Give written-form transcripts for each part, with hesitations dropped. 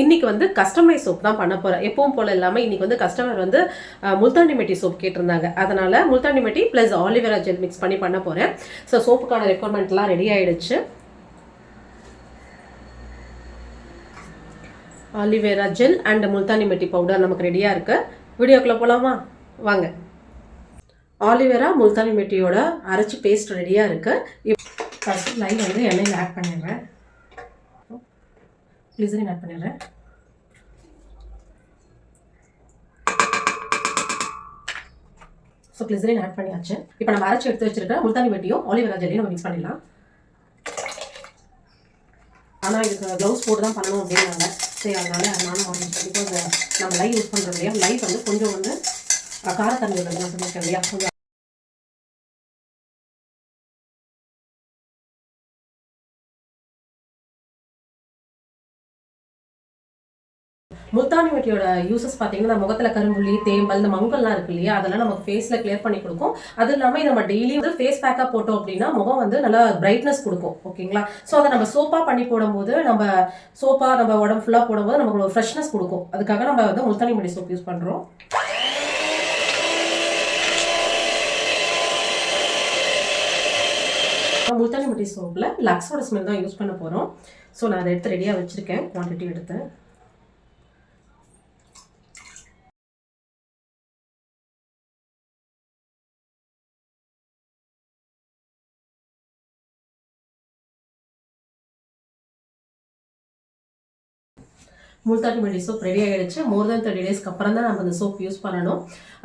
இன்றைக்கி வந்து customise soap தான் பண்ண போகிறேன். எப்பவும் போல் இல்லாமல் இன்றைக்கி வந்து கஸ்டமர் வந்து முல்தானி மெட்டி சோப் கேட்டிருந்தாங்க. அதனால் முல்தானி மெட்டி ப்ளஸ் ஆலிவேரா ஜெல் மிக்ஸ் பண்ணி பண்ண போகிறேன். ஸோ சோப்புக்கான ரெக்குவயர்மெண்ட்லாம் ரெடி ஆகிடுச்சு. ஆலிவேரா ஜெல் அண்ட் முல்தானி மெட்டி பவுடர் நமக்கு ரெடியாக இருக்குது. வீடியோக்குள்ளே போகலாமா? வாங்க. ஆலிவேரா முல்தானி மெட்டியோட அரைச்சி பேஸ்ட் ரெடியாக இருக்குது. ஃபஸ்ட்டு லைன் வந்து எண்ணெயில் ஆட் பண்ணிடுறேன். கிளிசரின் ஆட் பண்ணிடுறேன். ஸோ கிளிசரின் ஆட் பண்ணியாச்சு. இப்போ நம்ம அரைச்சி எடுத்து வச்சிருக்க முல்தானி மெட்டியும் ஆலிவேரா ஜெல்லையும் நம்ம மிக்ஸ் பண்ணிடலாம். ஆனால் இதுக்கு க்ளவுஸ் போட்டு தான் பண்ணணும் அப்படின்னாங்க. சரி, அதனால நானும் ஆரம்பிச்சேன். பிகாஸ் நம்ம லைவ் யூஸ் பண்ணுறோம் இல்லையா, லைவ் வந்து கொஞ்சம் வந்து காரத்தன்மை உள்ளது நான் சொல்லியிருக்கேன் இல்லையா. கொஞ்சம் முல்தானி மெட்டியோட யூசஸ் பார்த்தீங்கன்னா முகத்தில் கரும்புள்ளி, தேம்பல், இந்த மங்கல்லாம் இருக்கு இல்லையா, அதெல்லாம் நமக்கு ஃபேஸில் கிளியர் பண்ணி கொடுக்கும். அது இல்லாமல் இதை நம்ம டெய்லி வந்து ஃபேஸ் பேக்காக போட்டோம் அப்படின்னா முகம் வந்து நல்லா பிரைட்னஸ் கொடுக்கும். ஓகேங்களா? ஸோ அதை நம்ம சோப்பாக பண்ணி போடும்போது நம்ம உடம்பு ஃபுல்லாக போடும்போது நமக்கு ஒரு ஃப்ரெஷ்னஸ் கொடுக்கும். அதுக்காக நம்ம வந்து முல்தானி மெட்டி சோப் யூஸ் பண்ணுறோம். முல்தானி மெட்டி சோப்பில் லக்ஸோட ஸ்மெல் தான் யூஸ் பண்ண போகிறோம். ஸோ நான் அதை எடுத்து ரெடியாக வச்சுருக்கேன், குவான்டிட்டி எடுத்து. முல்தானி மெட்டி சோப் ரெடி ஆகிடுச்சு. மோர் தென் 30 டேஸ்க்கு அப்புறம் தான் நம்ம அந்த சோப் யூஸ் பண்ணணும்.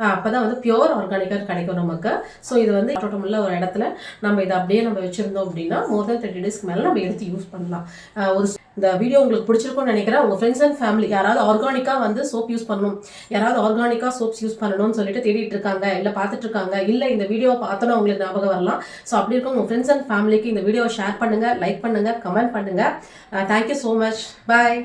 அப்போ தான் வந்து பியோர் ஆர்கானிக்காக கிடைக்கும் நமக்கு. ஸோ இது வந்து தோட்டமுள்ள ஒரு இடத்துல நம்ம இதை அப்படியே நம்ம வச்சுருந்தோம் அப்படின்னா மோர் தென் 30 டேஸ்க்கு மேலே நம்ம எடுத்து யூஸ் பண்ணலாம். இந்த வீடியோ உங்களுக்கு பிடிச்சிருக்கும்னு நினைக்கிறேன். உங்கள் ஃப்ரெண்ட்ஸ் அண்ட் ஃபேமிலி யாராவது ஆர்கானிக்காக வந்து சோப் யூஸ் பண்ணணும், யாராவது ஆர்கானிக்காக சோப்ஸ் யூஸ் பண்ணணும்னு சொல்லிட்டு தேடிட்டு இருக்காங்க, இல்லை பார்த்துட்டு இருக்காங்க, இல்லை இந்த வீடியோ பார்த்தோன்னா உங்களுக்கு ஞாபகம் வரலாம். ஸோ அப்படி இருக்கும் உங்கள் ஃப்ரெண்ட்ஸ் அண்ட் ஃபேமிலிக்கு இந்த வீடியோவை ஷேர் பண்ணுங்கள், லைக் பண்ணுங்கள், கமெண்ட் பண்ணுங்கள். Thank you so much. பாய்.